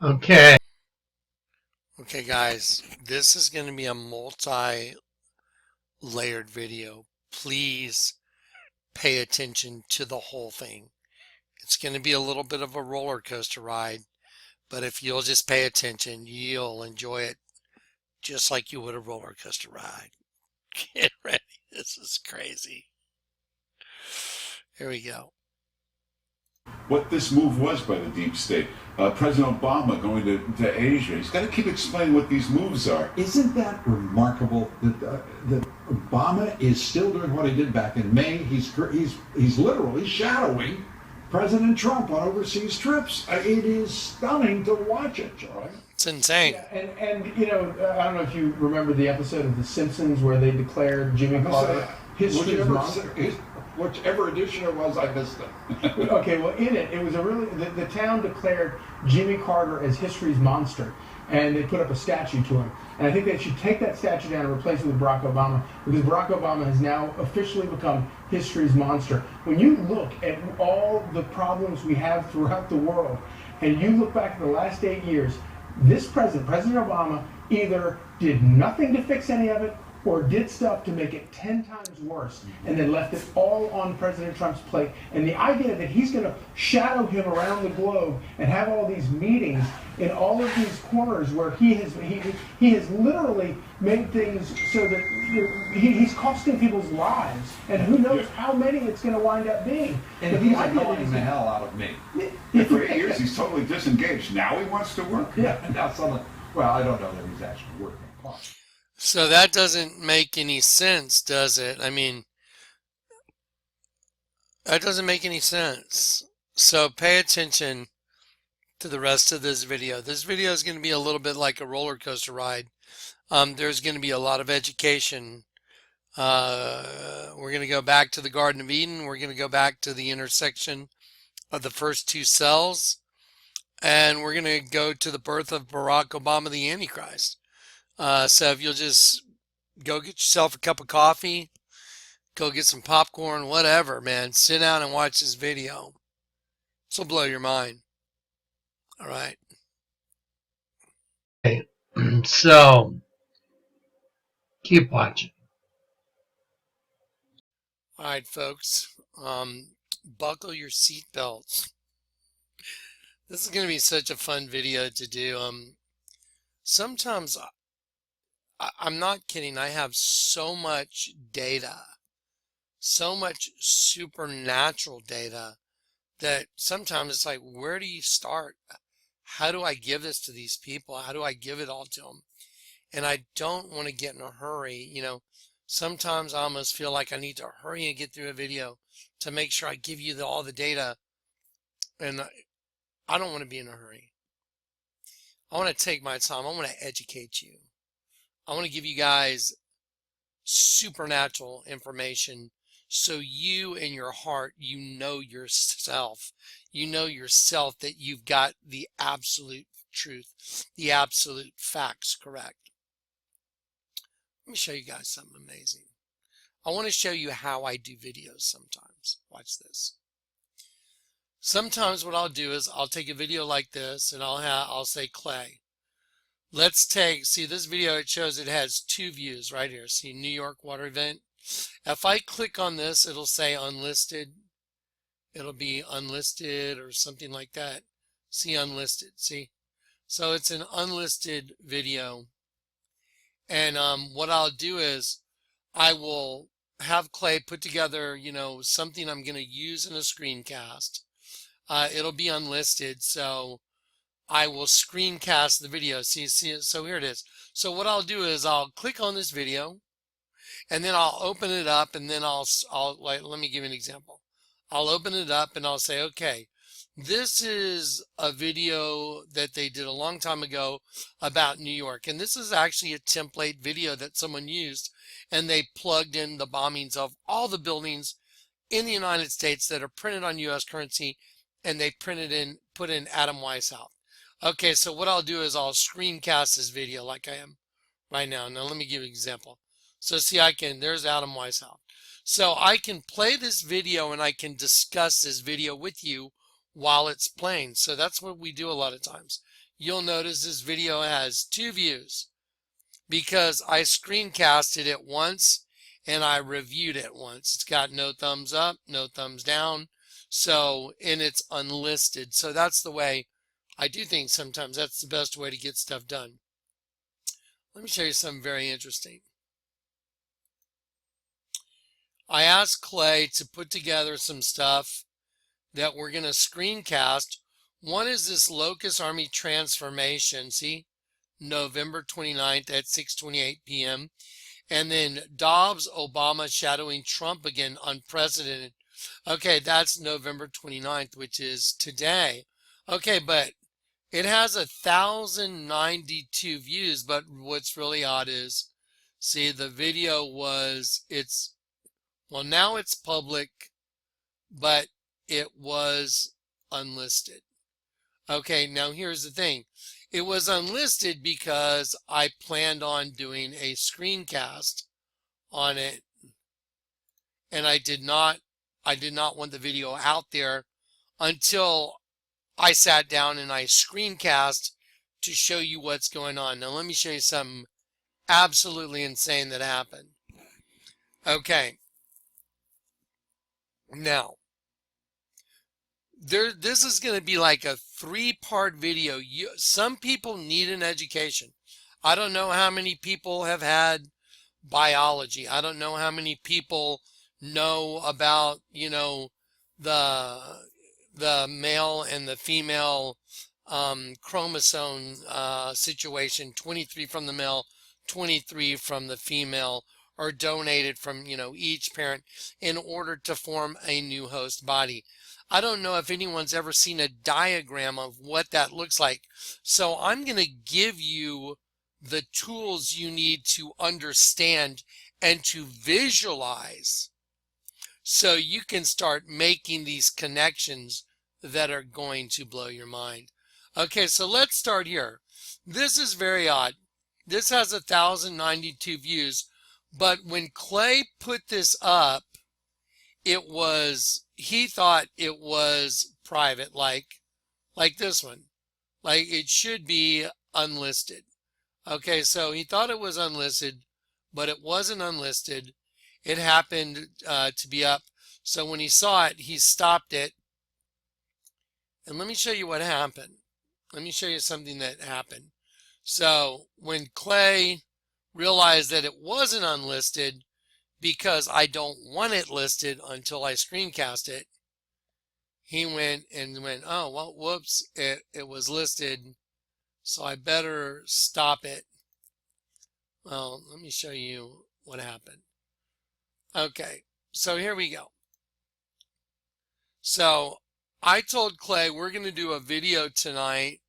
Okay. Okay, guys, this is going to be a multi-layered video. Please pay attention to the whole thing. It's going to be a little bit of a roller coaster ride, but if you'll just pay attention, you'll enjoy it just like you would a roller coaster ride. Get ready. This is crazy. Here we go. What this move was by the deep state. President Obama going to Asia. He's got to keep explaining what these moves are. Isn't that remarkable that Obama is still doing what he did back in May? He's literally shadowing President Trump on overseas trips. It is stunning to watch it, Charlie. It's insane. Yeah, and you know, I don't know if you remember the episode of The Simpsons where they declared Jimmy Carter history's monster. Whichever edition it was, I missed it. Okay, well, in it was a really the town declared Jimmy Carter as history's monster, and they put up a statue to him. And I think they should take that statue down and replace it with Barack Obama, because Barack Obama has now officially become history's monster. When you look at all the problems we have throughout the world, and you look back at the last 8 years, this President Obama, either did nothing to fix any of it, or did stuff to make it 10 times worse, and then left it all on President Trump's plate. And the idea that he's going to shadow him around the globe and have all these meetings in all of these corners where he has literally made things so that he's costing people's lives, and who knows how many it's going to wind up being. And he's annoying the hell out of me. For 8 years, he's totally disengaged. Now he wants to work. Yeah, now suddenly, well, I don't know that he's actually working. So that doesn't make any sense, does it? I mean, that doesn't make any sense. So pay attention to the rest of this video. This video is going to be a little bit like a roller coaster ride. There's going to be a lot of education. We're going to go back to the Garden of Eden. We're going to go back to the intersection of the first two cells. And we're going to go to the birth of Barack Obama, the Antichrist. So if you'll just go get yourself a cup of coffee, go get some popcorn, whatever, man, sit down and watch this video. This will blow your mind. All right. Okay. So keep watching. All right, folks. Buckle your seatbelts. This is going to be such a fun video to do. Sometimes I'm not kidding. I have so much data, so much supernatural data, that sometimes it's like, where do you start? How do I give this to these people? How do I give it all to them? And I don't want to get in a hurry. You know, sometimes I almost feel like I need to hurry and get through a video to make sure I give you all the data. And I don't want to be in a hurry. I want to take my time. I want to educate you. I want to give you guys supernatural information so you in your heart, you know yourself. You know yourself that you've got the absolute truth, the absolute facts correct. Let me show you guys something amazing. I want to show you how I do videos sometimes. Watch this. Sometimes what I'll do is I'll take a video like this and I'll say Clay. Let's see this video, it shows it has two views right here. See New York water event. If I click on this, it'll say unlisted. It'll be unlisted or something like that. See unlisted, see? So it's an unlisted video. And what I'll do is I will have Clay put together, you know, something I'm going to use in a screencast. It'll be unlisted, so I will screencast the video. See, so here it is. So what I'll do is I'll click on this video, and then I'll open it up, and then I'll let me give you an example. I'll open it up and I'll say, okay, this is a video that they did a long time ago about New York. And this is actually a template video that someone used, and they plugged in the bombings of all the buildings in the United States that are printed on US currency, and they put in Adam Weishaupt. Okay, so what I'll do is I'll screencast this video like I am right now. Now let me give you an example. So see, there's Adam Weishaupt. So I can play this video and I can discuss this video with you while it's playing. So that's what we do a lot of times. You'll notice this video has 2 views because I screencasted it once and I reviewed it once. It's got no thumbs up, no thumbs down. So, and it's unlisted. So that's the way I do things sometimes. That's the best way to get stuff done. Let me show you something very interesting. I asked Clay to put together some stuff that we're going to screencast. One is this Locust Army transformation. See, November 29th at 6:28 p.m. And then Dobbs, Obama shadowing Trump again, unprecedented. Okay, that's November 29th, which is today. Okay, but it has 1,092 views, but what's really odd is, see, the video was, well, now it's public, but it was unlisted. Okay, now here's the thing. It was unlisted because I planned on doing a screencast on it, and I did not want the video out there until I sat down and I screencast to show you what's going on. Now let me show you something absolutely insane that happened. Okay. Now, this is going to be like a 3-part video. Some people need an education. I don't know how many people have had biology. I don't know how many people know about, the male and the female chromosome situation, 23 from the male, 23 from the female, or donated from, each parent in order to form a new host body. I don't know if anyone's ever seen a diagram of what that looks like. So I'm going to give you the tools you need to understand and to visualize so you can start making these connections that are going to blow your mind. Okay, so let's start here. This is very odd. This has 1,092 views, but when Clay put this up, he thought it was private, like this one. Like it should be unlisted. Okay, so he thought it was unlisted, but it wasn't unlisted. It happened to be up. So when he saw it, he stopped it. And let me show you what happened. Let me show you something that happened. So when Clay realized that it wasn't unlisted, because I don't want it listed until I screencast it, he went, oh, well, whoops, it was listed, so I better stop it. Well, let me show you what happened. Okay, so here we go. So I told Clay we're going to do a video tonight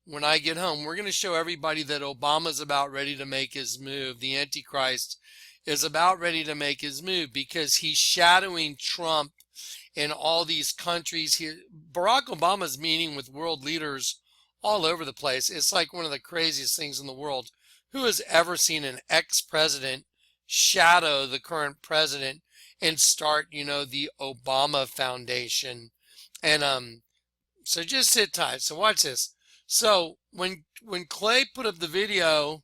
when I get home. We're going to show everybody that Obama's about ready to make his move. The Antichrist is about ready to make his move because he's shadowing Trump in all these countries. Barack Obama's meeting with world leaders all over the place. It's like one of the craziest things in the world. Who has ever seen an ex-president shadow the current president and start, the Obama Foundation? And so just sit tight. So watch this. So when Clay put up the video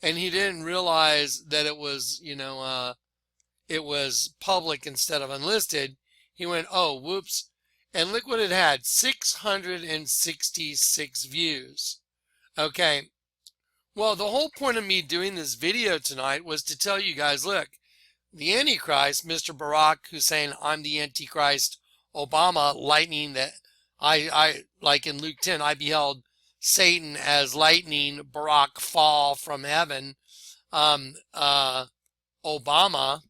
and he didn't realize that it was, it was public instead of unlisted, he went, oh, whoops. And look what it had, 666 views. Okay. Well, the whole point of me doing this video tonight was to tell you guys, look, the Antichrist, Mr. Barack Hussein, I'm the Antichrist, Obama, lightning that I like in Luke 10, I beheld Satan as lightning, Barack fall from heaven. Barack Obama.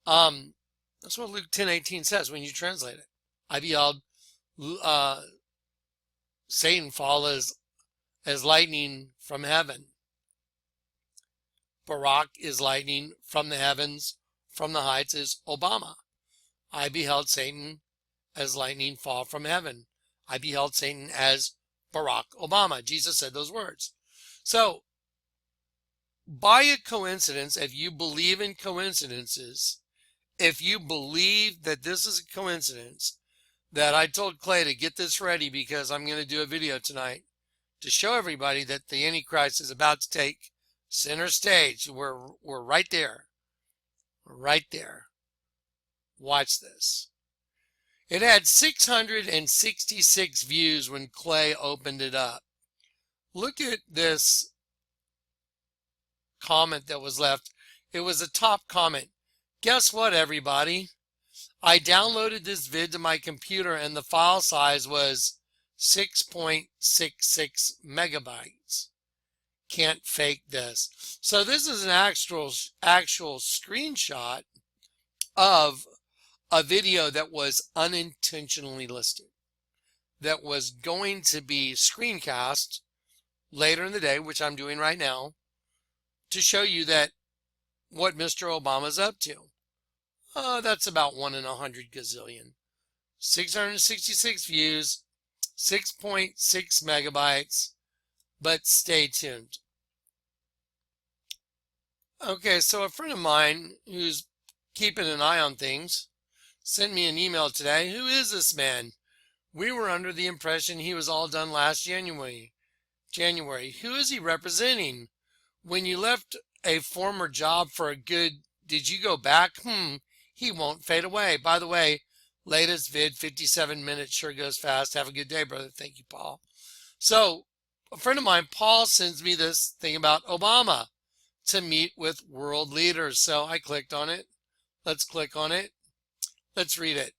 That's what Luke 10:18 says when you translate it. I beheld Satan fall as lightning from heaven. Barack is lightning from the heavens, from the heights is Obama. I beheld Satan as lightning fall from heaven. I beheld Satan as Barack Obama. Jesus said those words. So, by a coincidence, if you believe in coincidences, if you believe that this is a coincidence, that I told Clay to get this ready because I'm going to do a video tonight to show everybody that the Antichrist is about to take center stage. We're right there. We're right there. Watch this. It had 666 views when Clay opened it up. Look at this comment that was left. It was a top comment. Guess what, everybody? I downloaded this vid to my computer and the file size was 6.66 megabytes. Can't fake this. So this is an actual screenshot of a video that was unintentionally listed, that was going to be screencast later in the day, which I'm doing right now, to show you that what Mr. Obama's up to. That's about 1 in 100 gazillion. 666 views, 6.6 megabytes, but stay tuned. Okay, so a friend of mine who's keeping an eye on things sent me an email today. Who is this man? We were under the impression he was all done last January. Who is he representing? When you left a former job for a good, did you go back? He won't fade away. By the way, latest vid, 57 minutes, sure goes fast. Have a good day, brother. Thank you, Paul. So, a friend of mine, Paul, sends me this thing about Obama to meet with world leaders. So I clicked on it. Let's click on it. Let's read it.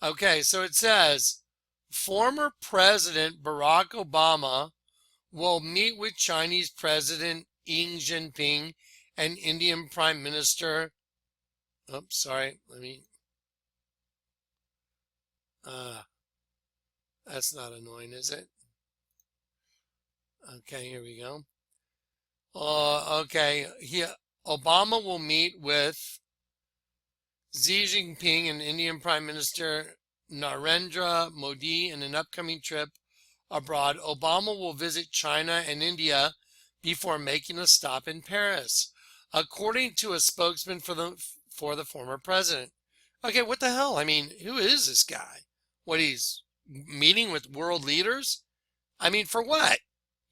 Okay, so it says, former President Barack Obama will meet with Chinese President Xi Jinping and Indian Prime Minister, that's not annoying, is it? Okay, here we go. Obama will meet with Xi Jinping and Indian Prime Minister Narendra Modi in an upcoming trip abroad. Obama will visit China and India before making a stop in Paris, according to a spokesman for the former president. Okay, what the hell? I mean, who is this guy? What, he's meeting with world leaders? I mean, for what?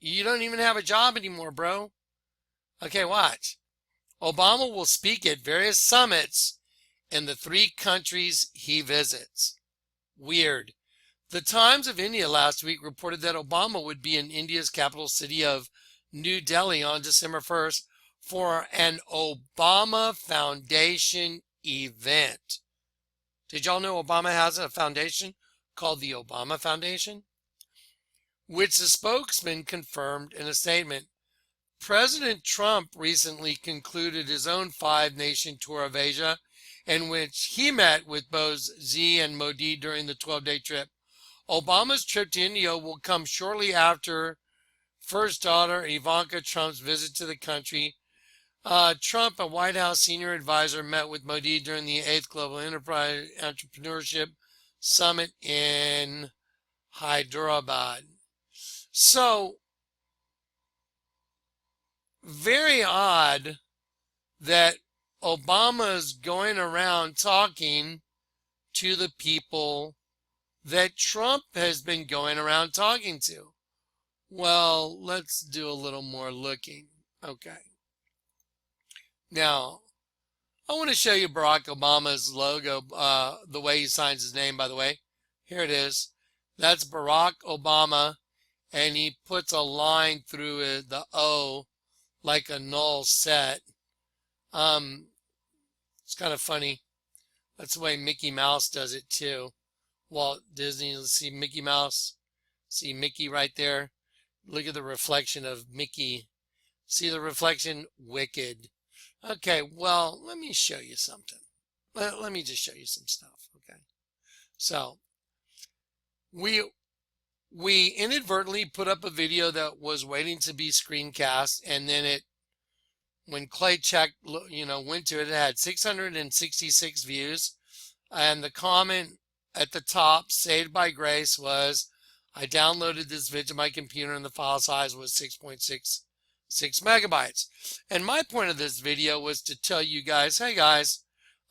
You don't even have a job anymore, bro. Okay, watch. Obama will speak at various summits in the 3 countries he visits. Weird. The Times of India last week reported that Obama would be in India's capital city of New Delhi on December 1st for an Obama Foundation event. Did y'all know Obama has a foundation called the Obama Foundation? Which the spokesman confirmed in a statement. President Trump recently concluded his own 5-nation tour of Asia, in which he met with both Xi and Modi during the 12-day trip. Obama's trip to India will come shortly after first daughter Ivanka Trump's visit to the country. Trump, a White House senior advisor, met with Modi during the 8th Global Enterprise Entrepreneurship Summit in Hyderabad. So, very odd that Obama's going around talking to the people that Trump has been going around talking to. Well, let's do a little more looking. Okay. Now, I want to show you Barack Obama's logo, the way he signs his name, by the way. Here it is. That's Barack Obama, and he puts a line through the O like a null set. It's kind of funny. That's the way Mickey Mouse does it too. Walt Disney, let's see Mickey Mouse. See Mickey right there? Look at the reflection of Mickey. See the reflection? Wicked. Okay, well, let me show you something. Let me just show you some stuff, okay? So, we inadvertently put up a video that was waiting to be screencast, and then when Clay checked, went to it, it had 666 views, and the comment at the top, saved by grace, was, I downloaded this vid to my computer and the file size was 6.66 megabytes. And my point of this video was to tell you guys, hey guys,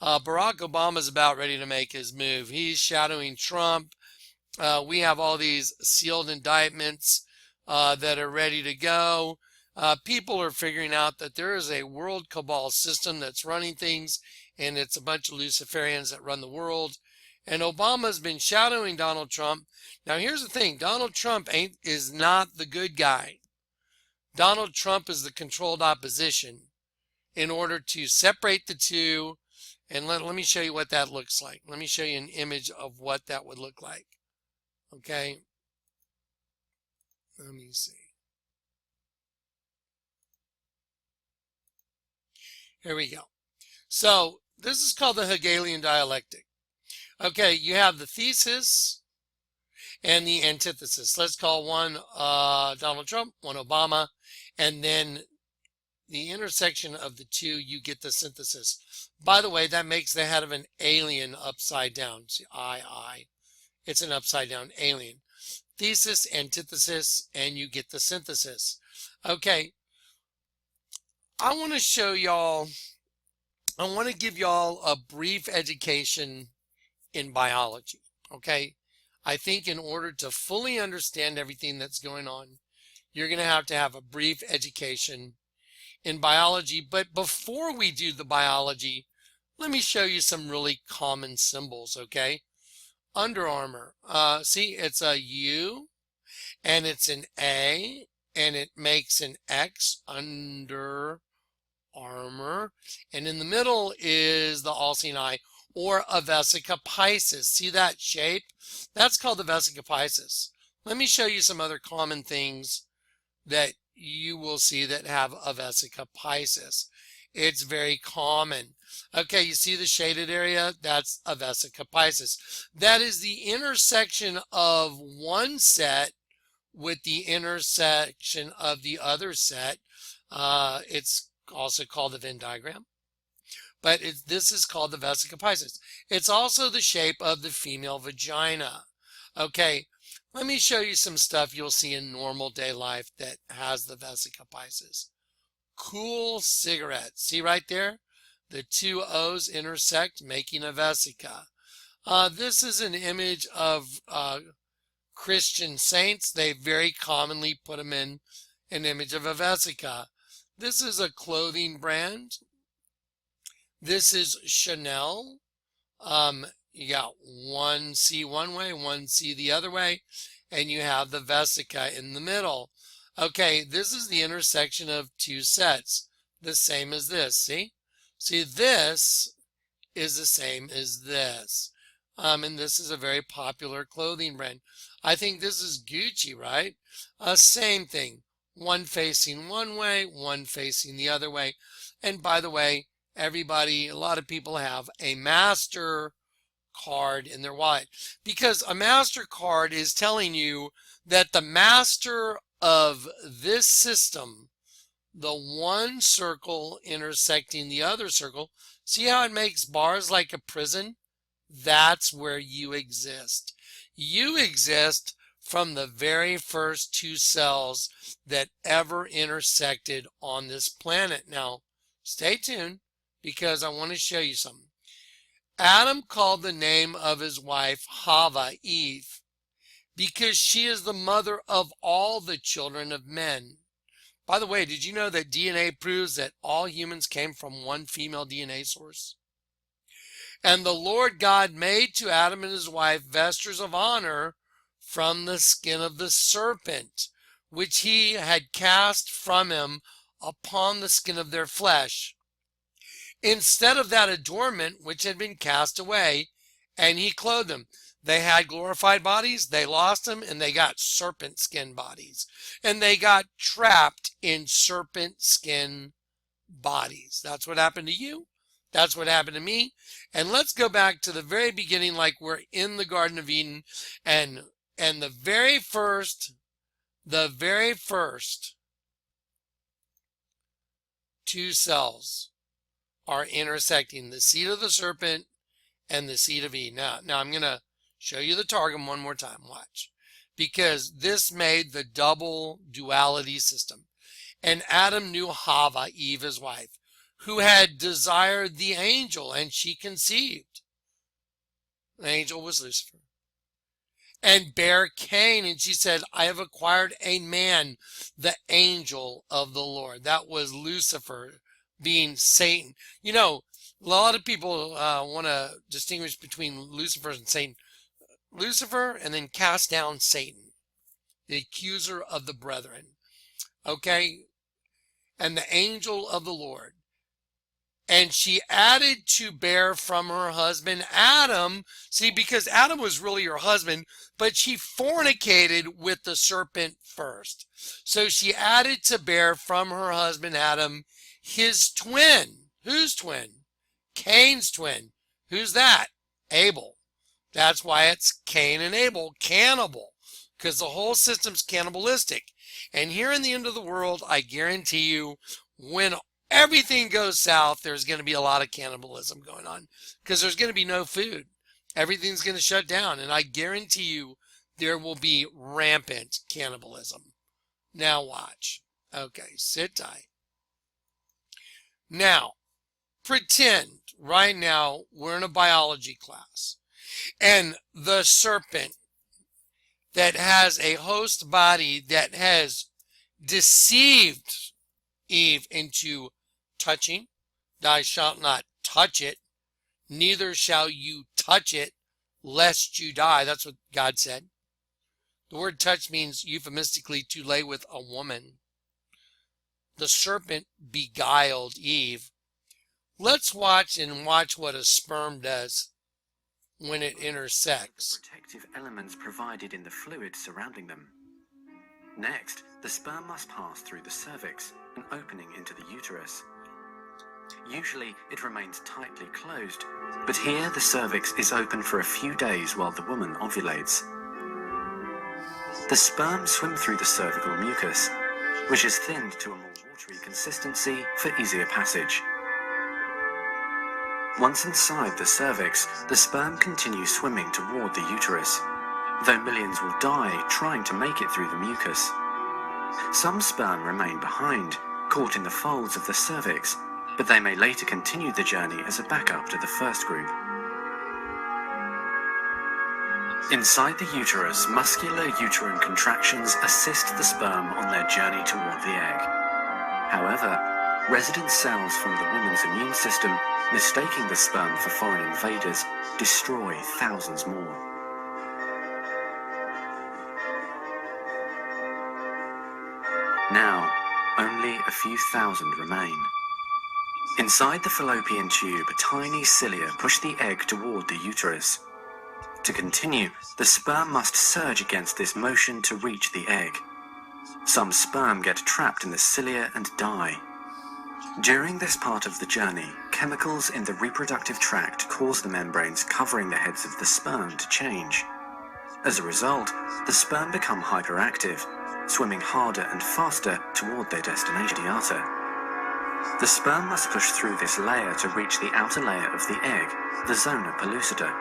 Barack Obama is about ready to make his move. He's shadowing Trump. We have all these sealed indictments that are ready to go. People are figuring out that there is a world cabal system that's running things, and it's a bunch of Luciferians that run the world. And Obama's been shadowing Donald Trump. Now, here's the thing. Donald Trump is not the good guy. Donald Trump is the controlled opposition in order to separate the two. And let me show you what that looks like. Let me show you an image of what that would look like. Okay. Let me see. Here we go. So this is called the Hegelian dialectic. Okay, you have the thesis and the antithesis. Let's call one Donald Trump, one Obama, and then the intersection of the two, you get the synthesis. By the way, that makes the head of an alien upside down. See, I. It's an upside down alien. Thesis, antithesis, and you get the synthesis. Okay, I want to show y'all, I want to give y'all a brief education in biology, okay? I think in order to fully understand everything that's going on, you're going to have a brief education in biology. But before we do the biology, let me show you some really common symbols, okay? Under Armour, see, it's a U, and it's an A, and it makes an X, Under Armour, and in the middle is the all-seeing eye, or a vesica piscis. See that shape? That's called the vesica piscis. Let me show you some other common things that you will see that have a vesica piscis. It's very common. Okay, you see the shaded area? That's a vesica piscis. That is the intersection of one set with the intersection of the other set. It's also called the Venn diagram. But this is called the vesica piscis. It's also the shape of the female vagina. Okay, let me show you some stuff you'll see in normal day life that has the vesica piscis. Cool cigarettes. See right there? The two O's intersect, making a vesica. This is an image of Christian saints. They very commonly put them in an image of a vesica. This is a clothing brand. This is Chanel. You got one C one way, one C the other way, and you have the vesica in the middle. Okay, this is the intersection of two sets, the same as this, see? See, this is the same as this. And this is a very popular clothing brand. I think this is Gucci, right? Same thing. One facing one way, one facing the other way. And by the way, everybody, a lot of people have a Master card in their wallet, because a MasterCard is telling you that the master of this system, the one circle intersecting the other circle, see how it makes bars like a prison? That's where you exist. You exist from the very first two cells that ever intersected on this planet. Now, stay tuned, because I want to show you something. Adam called the name of his wife Hava, Eve, because she is the mother of all the children of men. By the way, did you know that DNA proves that all humans came from one female DNA source? And the Lord God made to Adam and his wife vestures of honor from the skin of the serpent, which he had cast from him upon the skin of their flesh, instead of that adornment which had been cast away, and he clothed them. They had glorified bodies, they lost them, and they got serpent skin bodies. And they got trapped in serpent skin bodies. That's what happened to you. That's what happened to me. And let's go back to the very beginning, like we're in the Garden of Eden, and the very first two cells are intersecting, the seed of the serpent and the seed of Eve. Now I'm going to show you the Targum one more time. Watch. Because this made the double duality system. And Adam knew Hava, Eve, his wife, who had desired the angel, and she conceived. The angel was Lucifer. And bare Cain, and she said, I have acquired a man, the angel of the Lord. That was Lucifer being Satan. You know, a lot of people want to distinguish between Lucifer and Satan. Lucifer, and then cast down Satan, the accuser of the brethren. Okay? And the angel of the Lord. And she added to bear from her husband Adam. See, because Adam was really her husband, but she fornicated with the serpent first. So she added to bear from her husband Adam his twin. Whose twin? Cain's twin. Who's that? Abel. That's why it's Cain and Abel, cannibal, because the whole system's cannibalistic. And here in the end of the world, I guarantee you, when everything goes south, there's going to be a lot of cannibalism going on because there's going to be no food. Everything's going to shut down, and I guarantee you there will be rampant cannibalism. Now watch. Okay, sit tight. Now, pretend right now we're in a biology class, and the serpent that has a host body that has deceived Eve into touching, thou shalt not touch it, neither shall you touch it, lest you die. That's what God said. The word touch means euphemistically to lay with a woman. The serpent beguiled Eve. Let's watch what a sperm does when it intersects. The protective elements provided in the fluid surrounding them. Next, the sperm must pass through the cervix, an opening into the uterus. Usually, it remains tightly closed, but here the cervix is open for a few days while the woman ovulates. The sperm swim through the cervical mucus, which is thinned to a more watery consistency for easier passage. Once inside the cervix, the sperm continues swimming toward the uterus, though millions will die trying to make it through the mucus. Some sperm remain behind, caught in the folds of the cervix, but they may later continue the journey as a backup to the first group. Inside the uterus, muscular uterine contractions assist the sperm on their journey toward the egg. However, resident cells from the woman's immune system, mistaking the sperm for foreign invaders, destroy thousands more. Now, only a few thousand remain. Inside the fallopian tube, tiny cilia push the egg toward the uterus. To continue, the sperm must surge against this motion to reach the egg. Some sperm get trapped in the cilia and die. During this part of the journey, chemicals in the reproductive tract cause the membranes covering the heads of the sperm to change. As a result, the sperm become hyperactive, swimming harder and faster toward their destination. The sperm must push through this layer to reach the outer layer of the egg, the zona pellucida.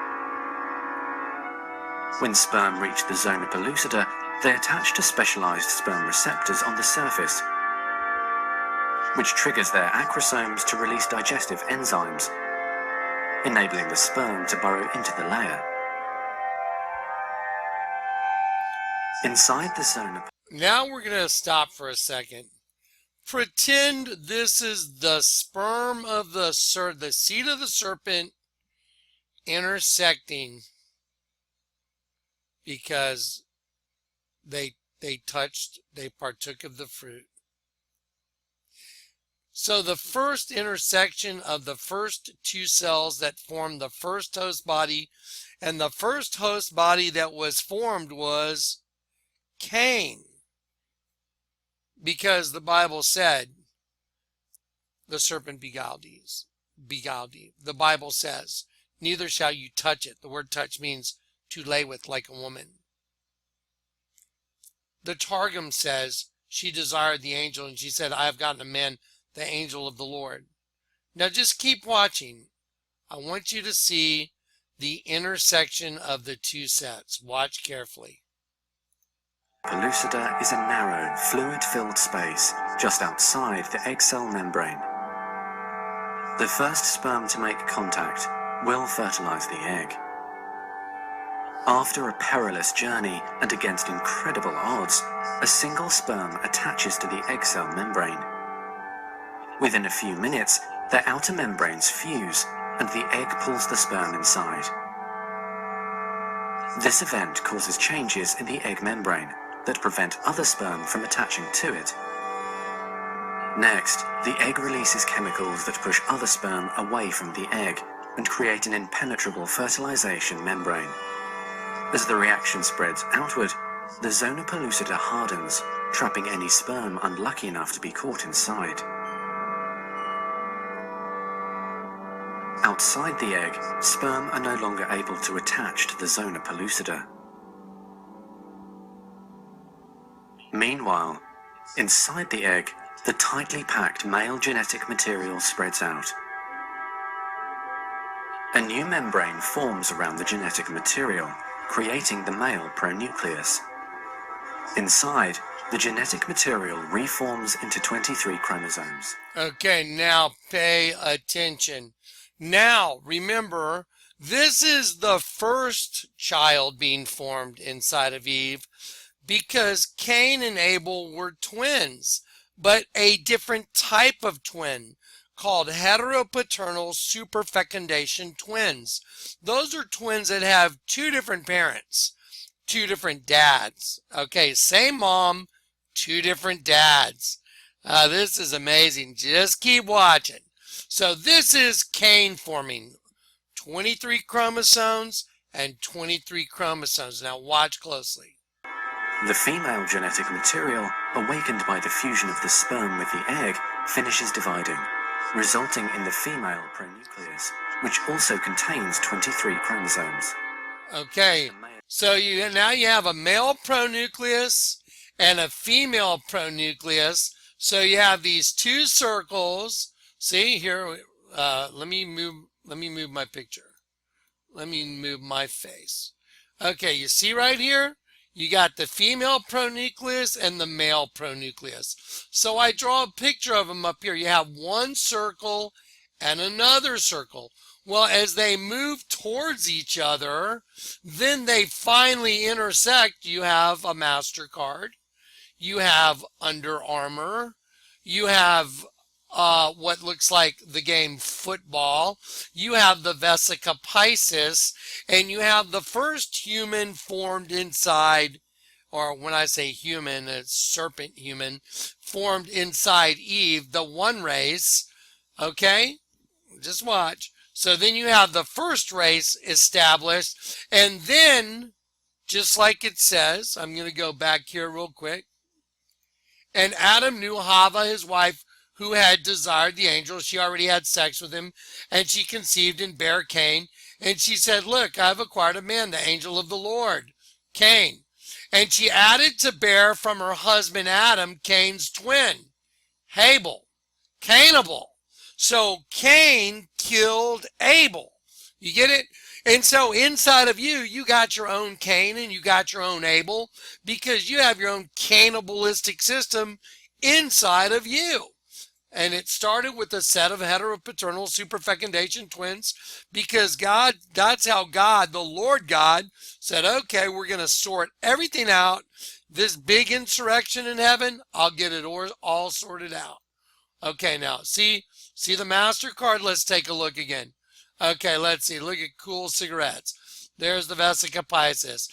When sperm reach the zona pellucida, they attach to specialized sperm receptors on the surface, which triggers their acrosomes to release digestive enzymes, enabling the sperm to burrow into the layer. Inside the zona. Now we're going to stop for a second. Pretend this is the sperm of the seed of the serpent intersecting because they partook of the fruit. So the first intersection of the first two cells that formed the first host body, and the first host body that was formed was Cain. Because the Bible said the serpent beguiled Eve. The Bible says, neither shall you touch it. The word touch means to lay with like a woman. The Targum says she desired the angel, and she said, I have gotten a man, the angel of the Lord. Now just keep watching. I want you to see the intersection of the two sets. Watch carefully. Pellucida is a narrow, fluid-filled space just outside the egg cell membrane. The first sperm to make contact will fertilize the egg. After a perilous journey and against incredible odds, a single sperm attaches to the egg cell membrane. Within a few minutes, their outer membranes fuse and the egg pulls the sperm inside. This event causes changes in the egg membrane that prevent other sperm from attaching to it. Next, the egg releases chemicals that push other sperm away from the egg and create an impenetrable fertilization membrane. As the reaction spreads outward, the zona pellucida hardens, trapping any sperm unlucky enough to be caught inside. Outside the egg, sperm are no longer able to attach to the zona pellucida. Meanwhile, inside the egg, the tightly packed male genetic material spreads out. A new membrane forms around the genetic material, creating the male pronucleus. Inside, the genetic material reforms into 23 chromosomes. Okay, now pay attention. Now, remember, this is the first child being formed inside of Eve because Cain and Abel were twins, but a different type of twin called heteropaternal superfecundation twins. Those are twins that have two different parents, two different dads. Okay, same mom, two different dads. This is amazing. Just keep watching. So this is Cain forming 23 chromosomes and 23 chromosomes. Now watch closely. The female genetic material, awakened by the fusion of the sperm with the egg, finishes dividing, resulting in the female pronucleus, which also contains 23 chromosomes. Okay, so now you have a male pronucleus and a female pronucleus. So you have these two circles. See here, let me move my picture. Let me move my face. Okay, you see right here? You got the female pronucleus and the male pronucleus. So I draw a picture of them up here. You have one circle and another circle. Well, as they move towards each other, then they finally intersect. You have a MasterCard. You have Under Armour. You have what looks like the game football. You have the vesica piscis, and you have the first human formed inside, or when I say human, it's serpent human, formed inside Eve, the one race. Okay, just watch. So then you have the first race established, and then, just like it says, I'm going to go back here real quick. And Adam knew Hava, his wife, who had desired the angel. She already had sex with him, and she conceived and bare Cain. And she said, look, I've acquired a man, the angel of the Lord, Cain. And she added to bear from her husband Adam, Cain's twin, Abel, Cainable. So Cain killed Abel. You get it? And so inside of you, you got your own Cain and you got your own Abel because you have your own cannibalistic system inside of you. And it started with a set of heteropaternal superfecundation twins because God, that's how God, the Lord God, said, okay, we're going to sort everything out. This big insurrection in heaven, I'll get it all sorted out. Okay, now, see the MasterCard? Let's take a look again. Okay, let's see. Look at cool cigarettes. There's the Vesica Piscis.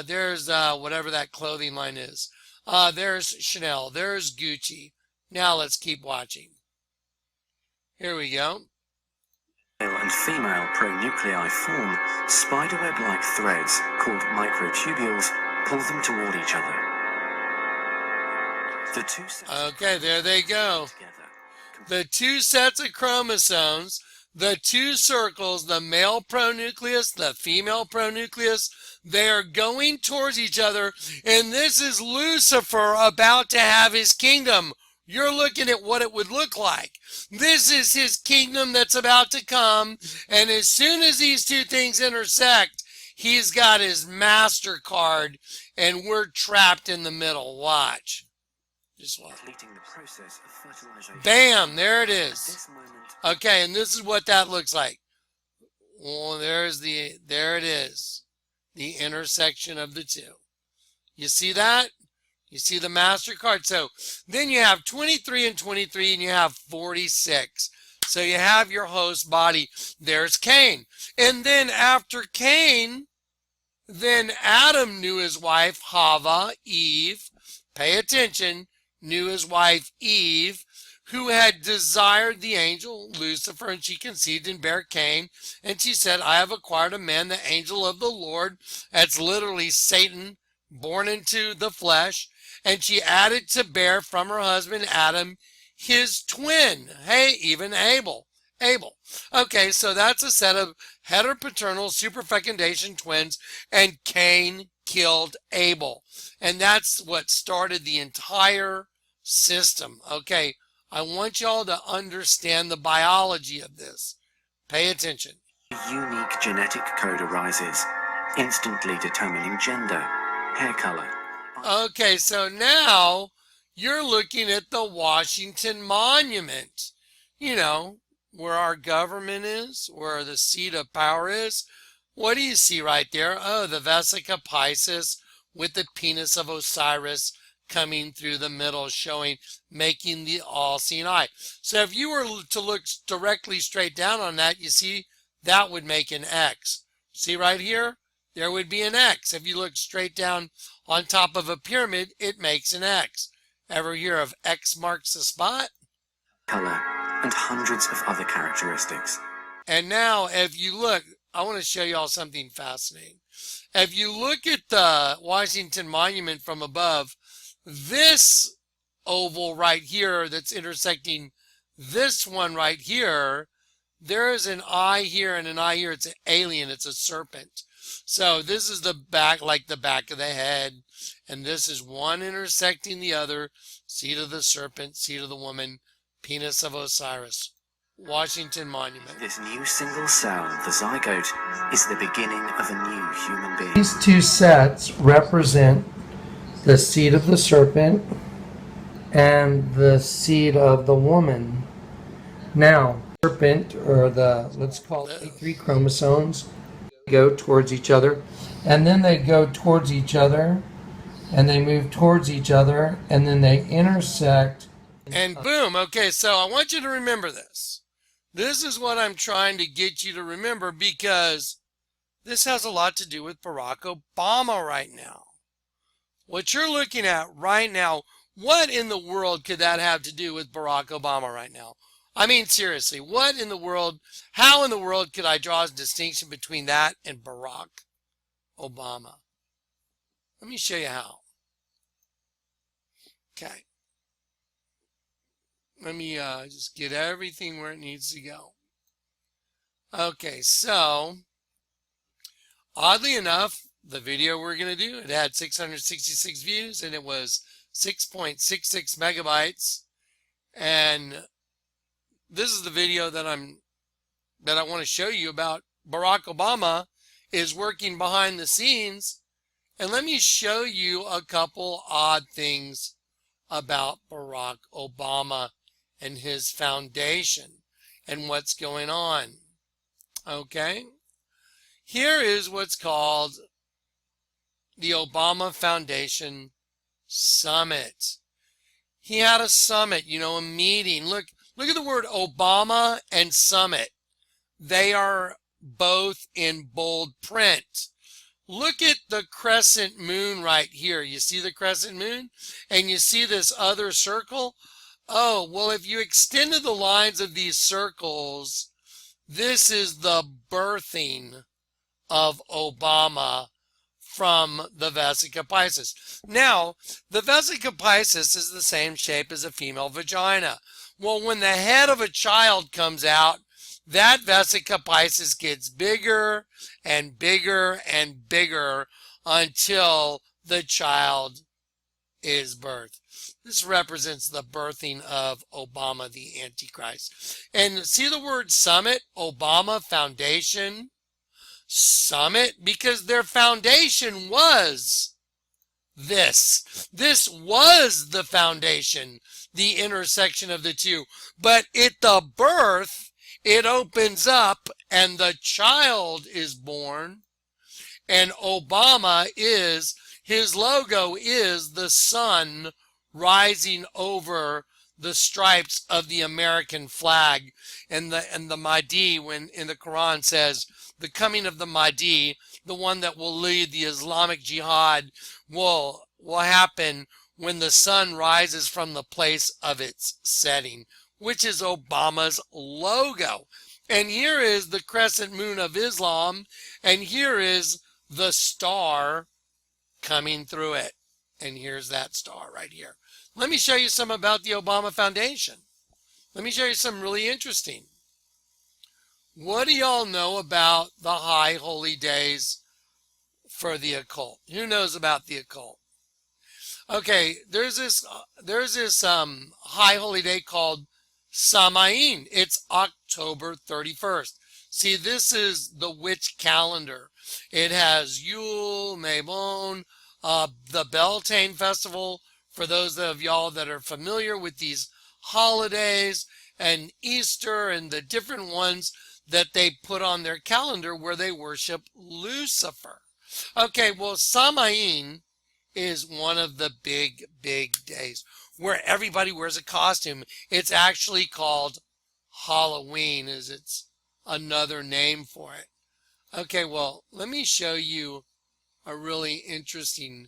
There's whatever that clothing line is. There's Chanel. There's Gucci. Now let's keep watching. Here we go. Male and female pronuclei form spiderweb-like threads called microtubules pull them toward each other. The two sets Okay, there they go. The two sets of chromosomes, the two circles, the male pronucleus, the female pronucleus, they are going towards each other, and this is Lucifer about to have his kingdom. You're looking at what it would look like. This is his kingdom that's about to come, and as soon as these two things intersect, he's got his MasterCard, and we're trapped in the middle. Watch. Just what? completing the process of fertilization. Bam, there it At is. this moment, Okay, and this is what that looks like. Well, there it is. The intersection of the two. You see that? You see the MasterCard? So then you have 23 and 23 and you have 46. So you have your host body. There's Cain. And then after Cain, then Adam knew his wife, Hava, Eve. Pay attention. Knew his wife, Eve, who had desired the angel, Lucifer, and she conceived and bare Cain. And she said, I have acquired a man, the angel of the Lord. That's literally Satan, born into the flesh. And she added to bear from her husband Adam his twin. Hey, even Abel. Okay, so that's a set of heteropaternal superfecundation twins, and Cain killed Abel. And that's what started the entire system. Okay, I want y'all to understand the biology of this. Pay attention. a unique genetic code arises, instantly determining gender, hair color. Okay, so now you're looking at the Washington Monument. You know, where our government is, where the seat of power is. What do you see right there? Oh, the Vesica Piscis with the penis of Osiris coming through the middle, showing, making the all-seeing eye. So if you were to look directly straight down on that, you see that would make an X. See right here? There would be an X. If you look straight down on top of a pyramid, it makes an X. Ever hear of X marks the spot? Color, and hundreds of other characteristics. And now, if you look, I want to show you all something fascinating. If you look at the Washington Monument from above, this oval right here that's intersecting this one right here, there is an eye here and an eye here. It's an alien. It's a serpent. So this is the back, like the back of the head. And this is one intersecting the other. Seat of the serpent, seat of the woman, penis of Osiris. Washington Monument. This new single cell, the zygote, is the beginning of a new human being. These two sets represent the seed of the serpent and the seed of the woman. Now, serpent, or the, let's call it 3 chromosomes, go towards each other, and then they go towards each other, and they move towards each other, and then they intersect. And boom. Okay, so I want you to remember this. This is what I'm trying to get you to remember, because this has a lot to do with Barack Obama right now. What you're looking at right now, what in the world could that have to do with Barack Obama right now? I mean, seriously, what in the world, how in the world could I draw a distinction between that and Barack Obama? Let me show you how. Okay. Let me just get everything where it needs to go. Okay, so oddly enough, the video we're going to do, it had 666 views and it was 6.66 megabytes. And this is the video that I want to show you about Barack Obama is working behind the scenes. And let me show you a couple odd things about Barack Obama and his foundation and what's going on. Okay? Here is what's called the Obama Foundation Summit. He had a summit, you know, a meeting. Look at the word Obama and summit. They are both in bold print. Look at the crescent moon right here. You see the crescent moon? And you see this other circle? Oh, well, if you extended the lines of these circles, this is the birthing of Obama from the Vesica Piscis. Now, the Vesica Piscis is the same shape as a female vagina. Well, when the head of a child comes out, that Vesica Piscis gets bigger and bigger and bigger until the child is birthed. This represents the birthing of Obama, the Antichrist. And see the word summit, Obama Foundation, summit, because their foundation was this. This was the foundation, the intersection of the two. But at the birth, it opens up and the child is born. And Obama is, his logo is the sun rising over the stripes of the American flag. And the Mahdi, when in the Quran says, the coming of the Mahdi, the one that will lead the Islamic Jihad, will happen when the sun rises from the place of its setting, which is Obama's logo. And here is the crescent moon of Islam, and here is the star coming through it. And here's that star right here. Let me show you some about the Obama Foundation. Let me show you some really interesting. What do y'all know about the high holy days for the occult? Who knows about the occult? Okay, there's this high holy day called Samain. It's October 31st. See, this is the witch calendar. It has Yule, Mabon, the Beltane Festival, for those of y'all that are familiar with these holidays, and Easter and the different ones that they put on their calendar where they worship Lucifer. Okay, well, Samain is one of the big days where everybody wears a costume. It's actually called Halloween, is it's another name for it. Okay, well, let me show you a really interesting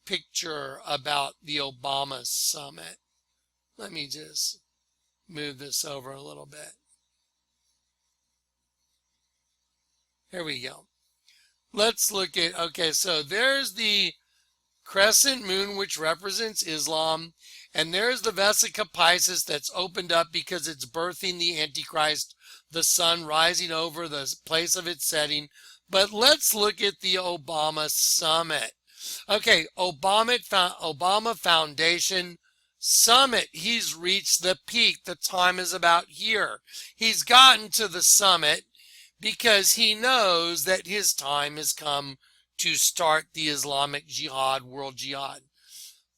picture about the Obama summit. Let me just move this over a little bit. Here we go. Let's look at, okay, so there's the crescent moon, which represents Islam, and there's the Vesica Piscis that's opened up because it's birthing the Antichrist, the sun rising over the place of its setting. But let's look at the Obama summit. Okay, Obama Foundation summit. He's reached the peak. The time is about here. He's gotten to the summit because he knows that his time has come to start the Islamic Jihad, world jihad.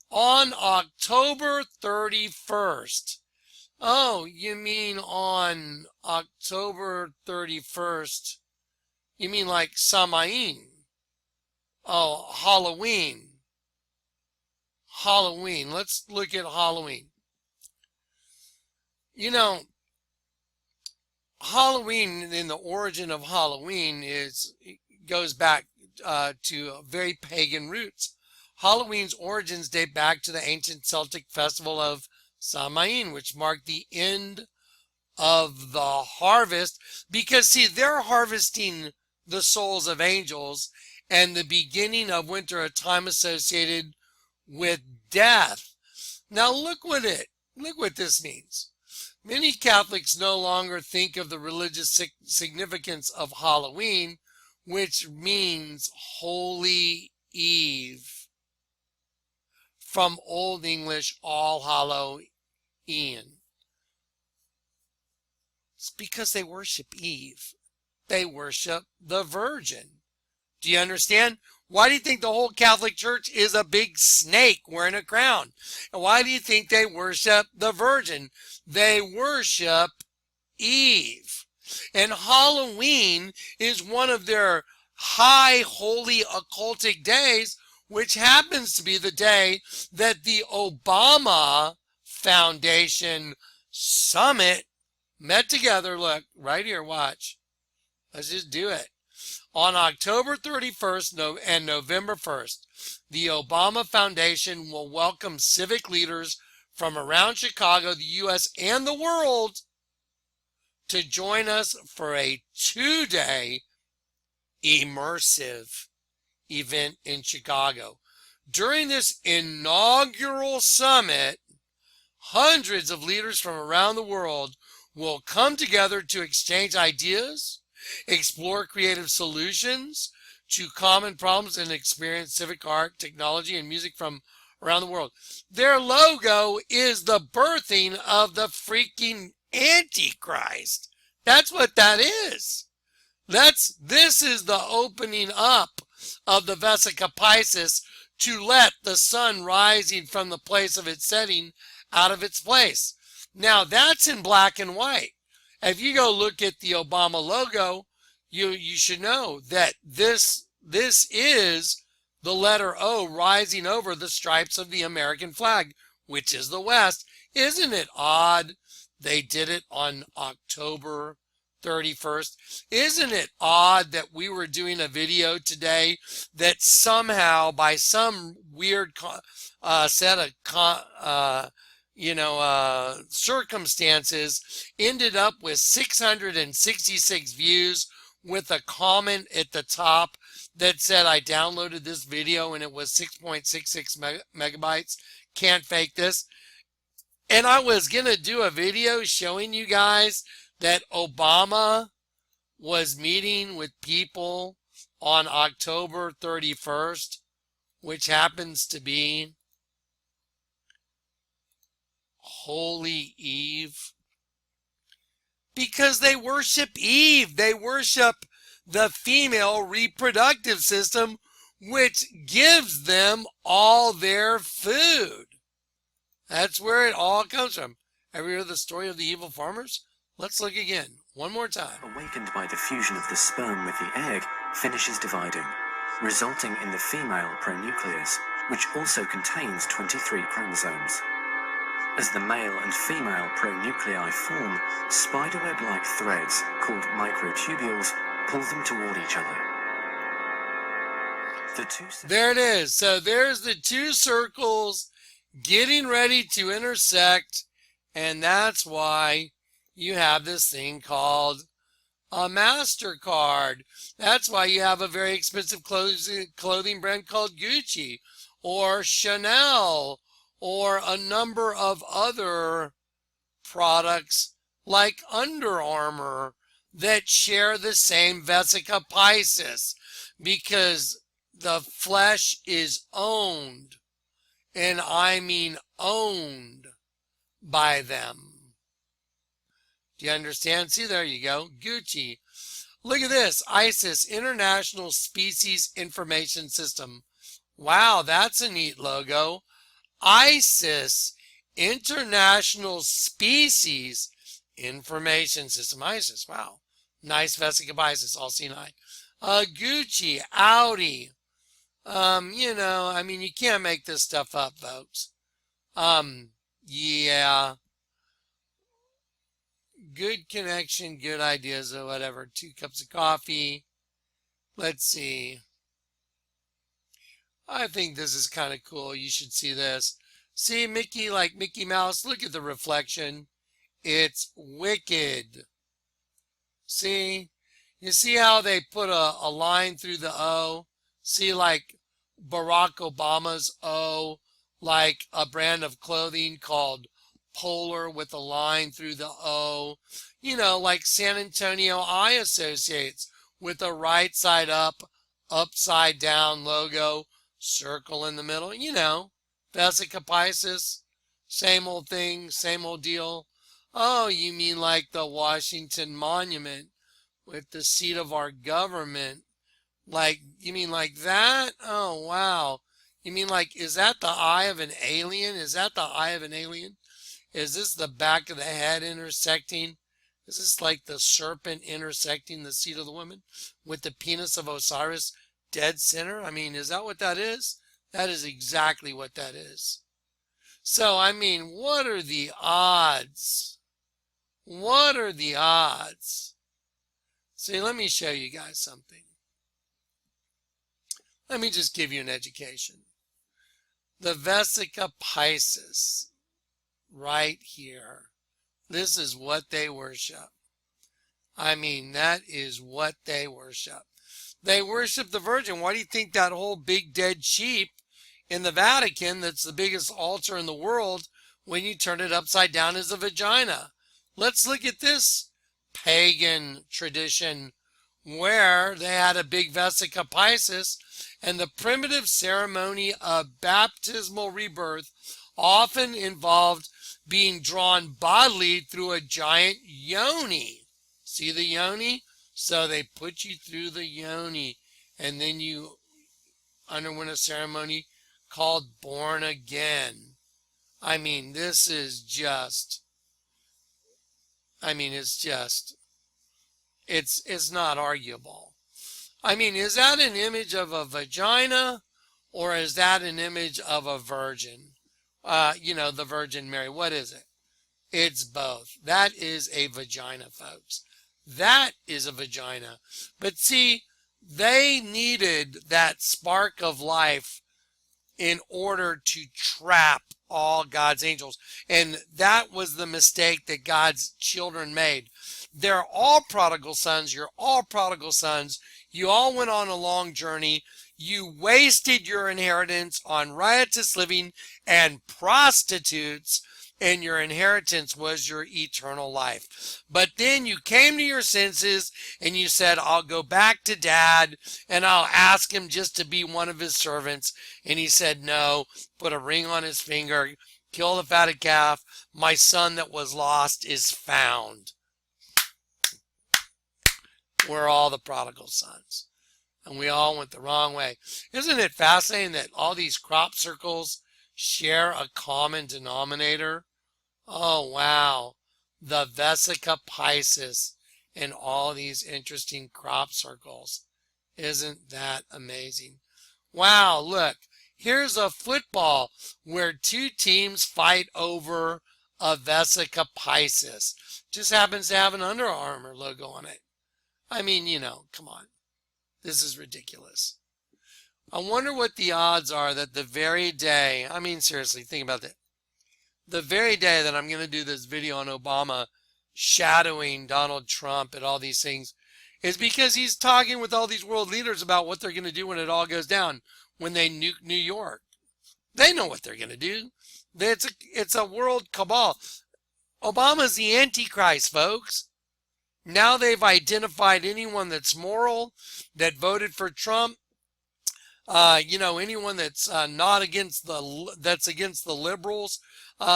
On October 31st. Oh, you mean on October 31st? You mean like Samain? Oh, Halloween. Halloween. Let's look at Halloween. You know, Halloween, in the origin of Halloween, goes back to very pagan roots. Halloween's origins date back to the ancient Celtic festival of Samain, which marked the end of the harvest, because see, they're harvesting the souls of angels, and the beginning of winter, a time associated with death. Now look what this means. Many Catholics no longer think of the religious significance of Halloween, which means Holy Eve, from Old English All Hallow E'en. It's because they worship Eve. They worship the Virgin. Do you understand? Why do you think the whole Catholic Church is a big snake wearing a crown? And why do you think they worship the Virgin? They worship Eve. And Halloween is one of their high holy occultic days, which happens to be the day that the Obama Foundation Summit met together. Look, right here, watch. Let's just do it. On October 31st and November 1st, the Obama Foundation will welcome civic leaders from around Chicago, the U.S., and the world to join us for a 2-day immersive event in Chicago. During this inaugural summit, hundreds of leaders from around the world will come together to exchange ideas, explore creative solutions to common problems, and experience civic art, technology, and music from around the world. Their logo is the birthing of the freaking Antichrist. That's what that is. This is the opening up of the Vesica Piscis to let the sun rising from the place of its setting out of its place. Now that's in black and white. If you go look at the Obama logo, you should know that this is the letter O rising over the stripes of the American flag, which is the West. Isn't it odd they did it on October 31st? Isn't it odd that we were doing a video today that somehow, by some weird set of circumstances, ended up with 666 views with a comment at the top that said, I downloaded this video and it was 6.66 megabytes. Can't fake this. And I was going to do a video showing you guys that Obama was meeting with people on October 31st, which happens to be Holy Eve. Because they worship Eve. They worship the female reproductive system, which gives them all their food. That's where it all comes from. Ever heard the story of the evil farmers? Let's look again, one more time. Awakened by the fusion of the sperm with the egg, finishes dividing, resulting in the female pronucleus, which also contains 23 chromosomes. As the male and female pronuclei form, spiderweb-like threads, called microtubules, pull them toward each other. There it is. So there's the two circles getting ready to intersect, and that's why you have this thing called a MasterCard. That's why you have a very expensive clothing brand called Gucci or Chanel or a number of other products like Under Armour that share the same vesica piscis, because the flesh is owned, and I mean owned, by them. Do you understand? See, there you go. Gucci. Look at this. ISIS, International Species Information System. Wow, that's a neat logo. ISIS, International Species Information System. ISIS, wow. Nice vesica piscis, all Sinai. Gucci, Audi. You can't make this stuff up, folks. Yeah. Good connection, good ideas, or whatever. 2 cups of coffee. Let's see. I think this is kind of cool. You should see this. See Mickey, like Mickey Mouse? Look at the reflection. It's wicked. See? You see how they put a line through the O? See, like Barack Obama's O, like a brand of clothing called Polar with a line through the O. Like San Antonio Eye Associates with a right side up, upside down logo, circle in the middle. Vesica piscis, same old thing, same old deal. Oh, you mean like the Washington Monument with the seat of our government? You mean like that? Oh, wow. You mean like, is that the eye of an alien? Is that the eye of an alien? Is this the back of the head intersecting? Is this like the serpent intersecting the seat of the woman with the penis of Osiris dead center? Is that what that is? That is exactly what that is. So, what are the odds? What are the odds? See, let me show you guys something. Let me just give you an education. The vesica piscis, right here. This is what they worship. That is what they worship. They worship the Virgin. Why do you think that whole big dead sheep in the Vatican, that's the biggest altar in the world, when you turn it upside down, is a vagina? Let's look at this pagan tradition where they had a big vesica piscis, and the primitive ceremony of baptismal rebirth often involved being drawn bodily through a giant yoni. See the yoni? So they put you through the yoni, and then you underwent a ceremony called born again. I mean, this is just, I mean, it's not arguable. I mean, is that an image of a vagina or is that an image of a virgin? The Virgin Mary. What is it? It's both. That is a vagina, folks. That is a vagina. But see, they needed that spark of life in order to trap all God's angels. And that was the mistake that God's children made. They're all prodigal sons. You're all prodigal sons. You all went on a long journey. You wasted your inheritance on riotous living and prostitutes, and your inheritance was your eternal life. But then you came to your senses and you said, I'll go back to dad and I'll ask him just to be one of his servants. And he said, no, put a ring on his finger, kill the fatted calf. My son that was lost is found. We're all the prodigal sons. And we all went the wrong way. Isn't it fascinating that all these crop circles share a common denominator? Oh, wow. The Vesica Pisces and all these interesting crop circles. Isn't that amazing? Wow, look. Here's a football where two teams fight over a Vesica Pisces. Just happens to have an Under Armour logo on it. I mean, come on. This is ridiculous. I wonder what the odds are that the very day, I mean, seriously, think about that. The very day that I'm going to do this video on Obama shadowing Donald Trump and all these things is because he's talking with all these world leaders about what they're going to do when it all goes down, when they nuke New York. They know what they're going to do. It's a world cabal. Obama's the Antichrist, folks. Now they've identified anyone that's moral, that voted for Trump, anyone that's not against that's against the liberals.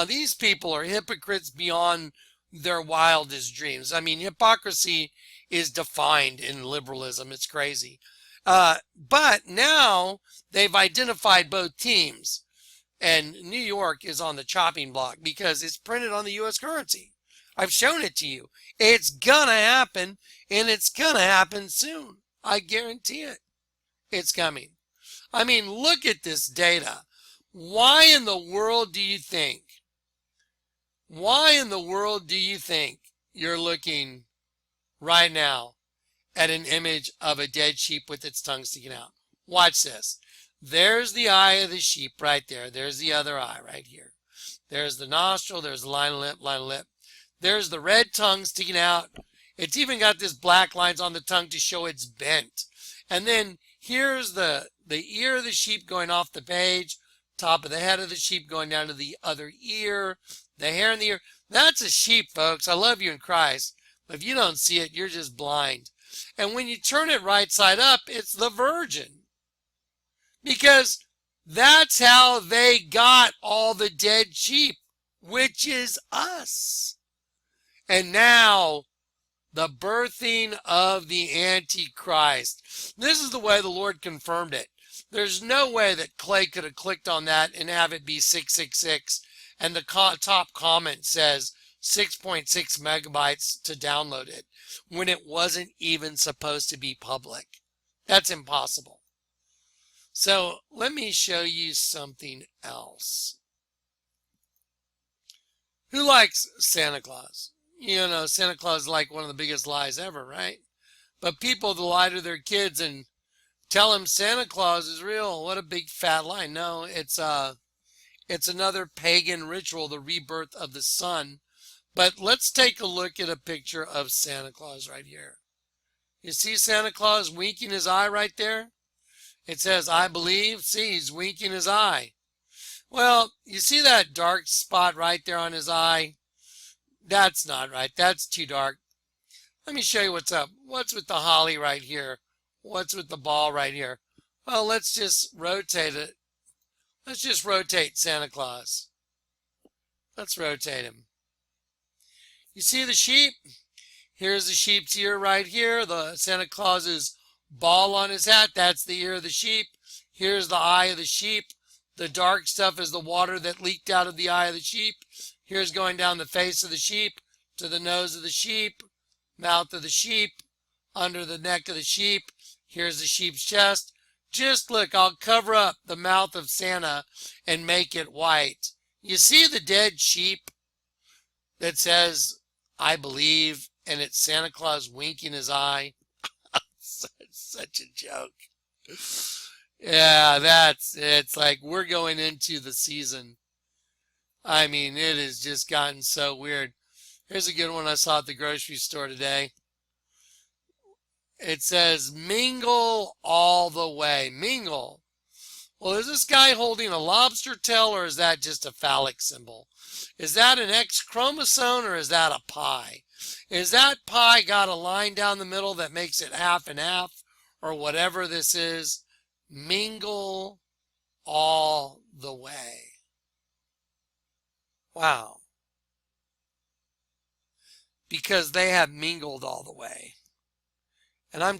These people are hypocrites beyond their wildest dreams. I mean, hypocrisy is defined in liberalism. It's crazy. But now they've identified both teams, and New York is on the chopping block because it's printed on the U.S. currency. I've shown it to you. It's gonna happen, and it's gonna happen soon. I guarantee it. It's coming. I mean, look at this data. Why in the world do you think? Why in the world do you think you're looking right now at an image of a dead sheep with its tongue sticking out? Watch this. There's the eye of the sheep right there. There's the other eye right here. There's the nostril. There's the line of lip, line of lip. There's the red tongue sticking out. It's even got this black lines on the tongue to show it's bent. And then here's the ear of the sheep going off the page, top of the head of the sheep going down to the other ear, the hair in the ear. That's a sheep, folks. I love you in Christ. But if you don't see it, you're just blind. And when you turn it right side up, it's the virgin. Because that's how they got all the dead sheep, which is us. And now, the birthing of the Antichrist. This is the way the Lord confirmed it. There's no way that Clay could have clicked on that and have it be 666. And the top comment says 6.6 megabytes to download it when it wasn't even supposed to be public. That's impossible. So let me show you something else. Who likes Santa Claus? Santa Claus is like one of the biggest lies ever, right? But people that lie to their kids and tell them Santa Claus is real. What a big fat lie. No, it's another pagan ritual, the rebirth of the sun. But let's take a look at a picture of Santa Claus right here. You see Santa Claus winking his eye right there? It says, I believe. See, he's winking his eye. Well, you see that dark spot right there on his eye? That's not right. That's too dark. Let me show you what's up. What's with the holly right here? What's with the ball right here? Well, let's just rotate it. Let's just rotate Santa Claus. Let's rotate him. You see the sheep? Here's the sheep's ear right here. The Santa Claus's ball on his hat. That's the ear of the sheep. Here's the eye of the sheep. The dark stuff is the water that leaked out of the eye of the sheep. Here's going down the face of the sheep, to the nose of the sheep, mouth of the sheep, under the neck of the sheep. Here's the sheep's chest. Just look, I'll cover up the mouth of Santa and make it white. You see the dead sheep that says, I believe, and it's Santa Claus winking his eye? Such a joke. Yeah, it's like we're going into the season. I mean, it has just gotten so weird. Here's a good one I saw at the grocery store today. It says, mingle all the way. Mingle. Well, is this guy holding a lobster tail, or is that just a phallic symbol? Is that an X chromosome, or is that a pie? Is that pie got a line down the middle that makes it half and half, or whatever this is? Mingle all the way. Wow. Because they have mingled all the way. And I'm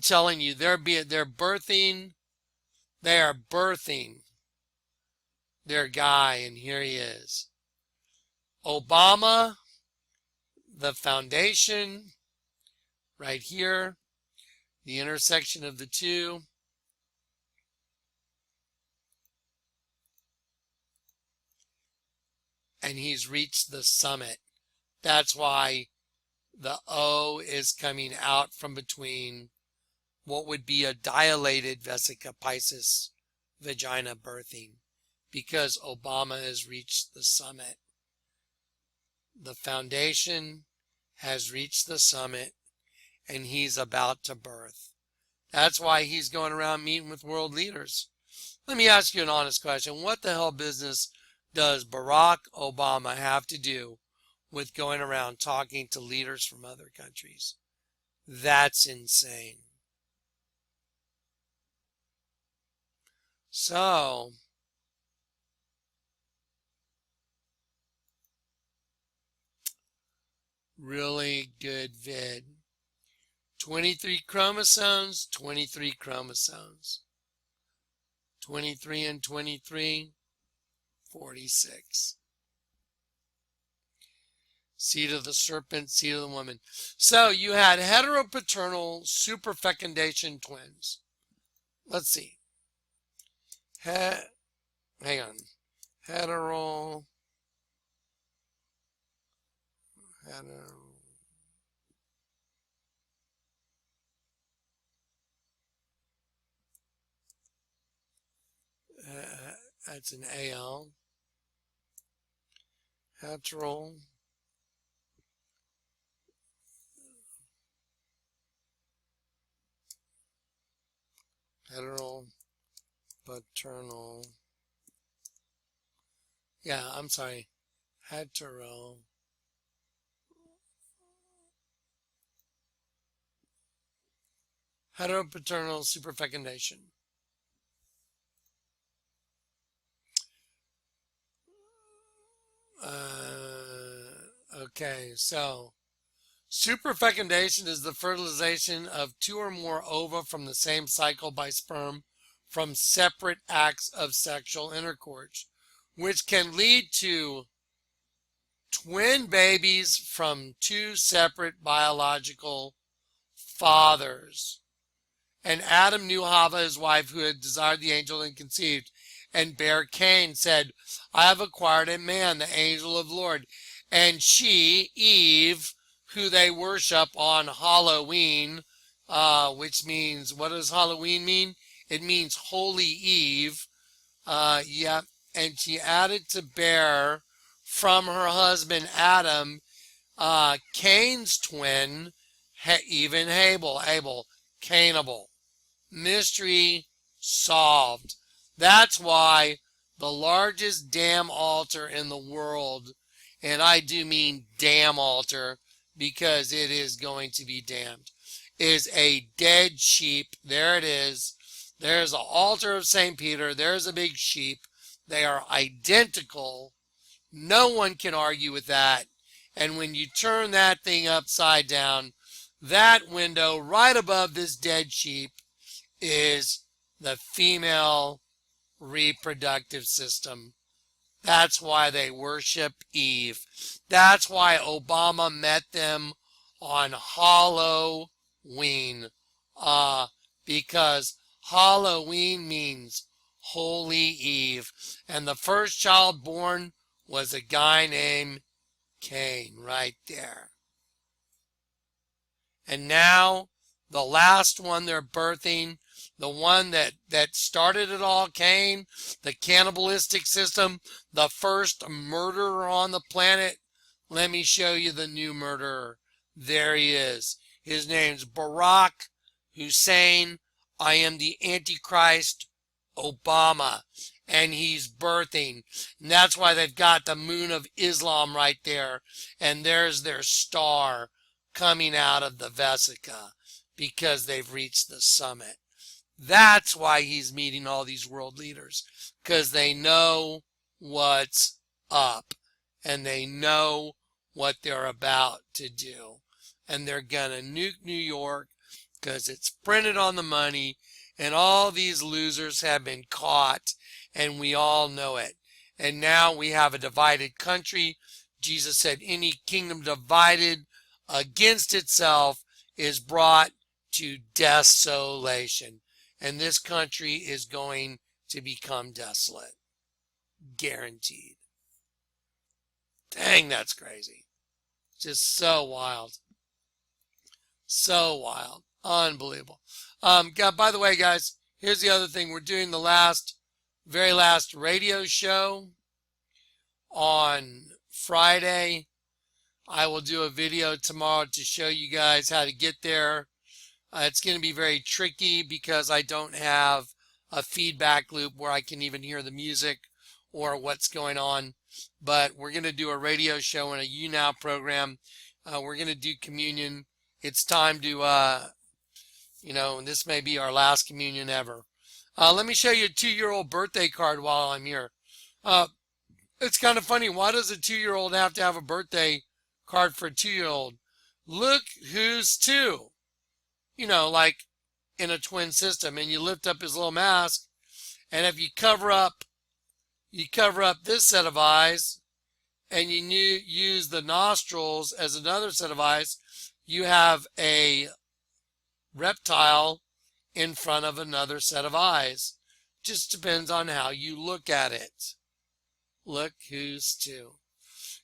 they are birthing their guy, and here he is. Obama, the foundation, right here, the intersection of the two. And he's reached the summit. That's why the O is coming out from between what would be a dilated vesica piscis vagina birthing, because Obama has reached the summit. The foundation has reached the summit, and he's about to birth. That's why he's going around meeting with world leaders. Let me ask you an honest question. What the hell business does Barack Obama have to do with going around talking to leaders from other countries? That's insane. So, really good vid. 23 chromosomes, 23 chromosomes. 23 and 23, 46. Seed of the serpent, seed of the woman. So you had heteropaternal superfecundation twins. Let's see. Hang on. Hetero. That's an AL. Hetero. Paternal. Yeah, I'm sorry. Heteropaternal superfecundation. Okay, so superfecundation is the fertilization of two or more ova from the same cycle by sperm from separate acts of sexual intercourse, which can lead to twin babies from two separate biological fathers. And Adam knew Hava, his wife, who had desired the angel and conceived, and bare Cain, said, I have acquired a man, the angel of the Lord. And she, Eve, who they worship on Halloween, which means, what does Halloween mean? It means Holy Eve. Yeah, and she added to bear from her husband Adam, Cain's twin, even Abel, Cainable. Mystery solved. That's why the largest damn altar in the world, and I do mean damn altar because it is going to be damned, is a dead sheep. There it is. There's an altar of St. Peter. There's a big sheep. They are identical. No one can argue with that. And when you turn that thing upside down, that window right above this dead sheep is the female reproductive system. That's why they worship Eve. That's why Obama met them on Halloween. Because Halloween means Holy Eve. And the first child born was a guy named Cain right there. And now the last one they're birthing, the one that started it all, Cain, the cannibalistic system, the first murderer on the planet. Let me show you the new murderer. There he is. His name's Barack Hussein. I am the Antichrist Obama. And he's birthing. And that's why they've got the moon of Islam right there. And there's their star coming out of the Vesica because they've reached the summit. That's why he's meeting all these world leaders, because they know what's up and they know what they're about to do. And they're going to nuke New York because it's printed on the money and all these losers have been caught and we all know it. And now we have a divided country. Jesus said any kingdom divided against itself is brought to desolation. And this country is going to become desolate. Guaranteed. Dang, that's crazy. Just so wild. So wild. Unbelievable. By the way, guys, here's the other thing. We're doing the very last radio show on Friday. I will do a video tomorrow to show you guys how to get there. It's going to be very tricky because I don't have a feedback loop where I can even hear the music or what's going on. But we're going to do a radio show and a YouNow program. We're going to do communion. It's time to, this may be our last communion ever. Let me show you a 2-year-old birthday card while I'm here. It's kind of funny. Why does a 2-year-old have to have a birthday card for a 2-year-old? Look who's 2. Like in a twin system, and you lift up his little mask, and if you cover up this set of eyes, and you use the nostrils as another set of eyes, you have a reptile in front of another set of eyes. Just depends on how you look at it. Look who's 2.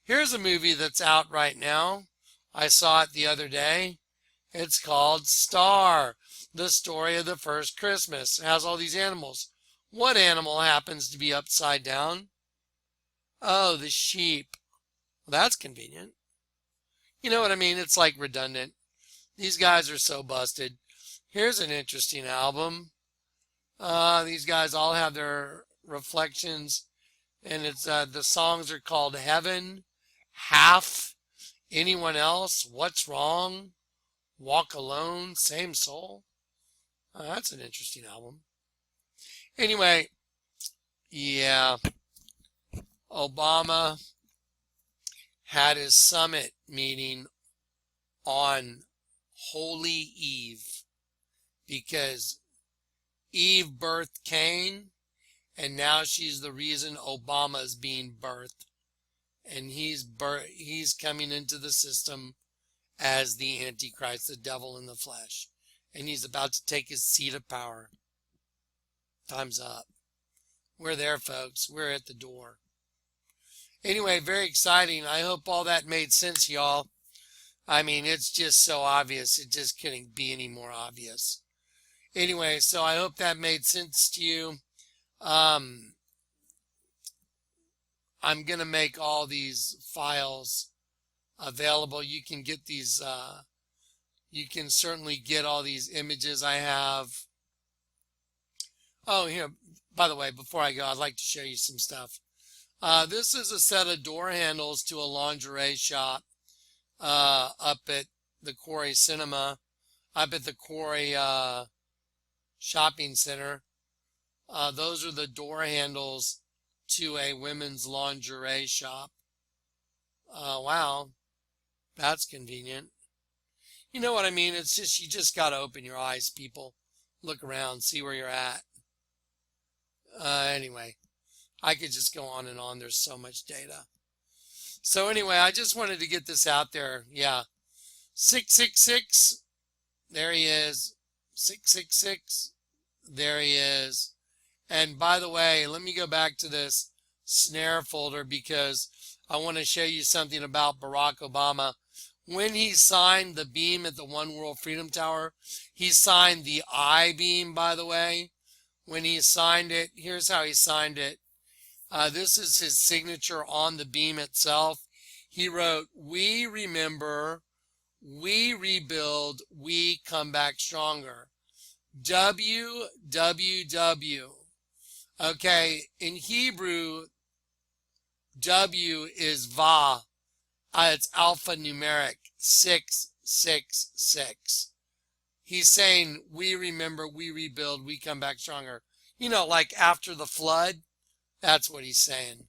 Here's a movie that's out right now. I saw it the other day. It's called Star, the story of the first Christmas. It has all these animals. What animal happens to be upside down? Oh, the sheep. Well, that's convenient. You know what I mean? It's like redundant. These guys are so busted. Here's an interesting album. These guys all have their reflections, and it's the songs are called Heaven, Half, Anyone Else, What's Wrong, Walk Alone, Same Soul. That's an interesting album. Anyway, yeah, Obama had his summit meeting on Holy Eve because Eve birthed Cain, and now she's the reason Obama is being birthed. And he's coming into the system as the Antichrist, the devil in the flesh. And he's about to take his seat of power. Time's up. We're there, folks. We're at the door. Anyway, very exciting. I hope all that made sense, y'all. I mean, it's just so obvious. It just couldn't be any more obvious. Anyway, so I hope that made sense to you. I'm going to make all these files available. You can get these, you can certainly get all these images I have. Oh, here, by the way, before I go, I'd like to show you some stuff. This is a set of door handles to a lingerie shop up at the Quarry Cinema, up at the Quarry Shopping Center. Those are the door handles to a women's lingerie shop. Wow, that's convenient. You know what I mean? It's just, you just got to open your eyes, people. Look around, see where you're at. Anyway, I could just go on and on. There's so much data. So anyway, I just wanted to get this out there. Yeah. 666. There he is. 666. There he is. And by the way, let me go back to this snare folder because I want to show you something about Barack Obama. When he signed the beam at the One World Freedom Tower, he signed the I-beam, by the way. When he signed it, here's how he signed it. This is his signature on the beam itself. He wrote, "We remember, we rebuild, we come back stronger." WWW. Okay, in Hebrew, W is Va. It's alphanumeric, 666. He's saying, we remember, we rebuild, we come back stronger. You know, like after the flood, that's what he's saying.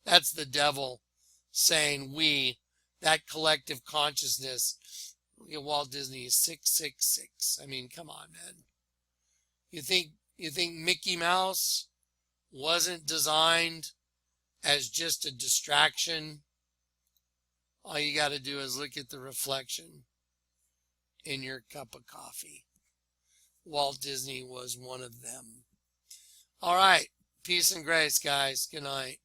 That's the devil saying we, that collective consciousness. Look at Walt Disney, 666. I mean, come on, man. You think Mickey Mouse wasn't designed as just a distraction? All you got to do is look at the reflection in your cup of coffee. Walt Disney was one of them. All right. Peace and grace, guys. Good night.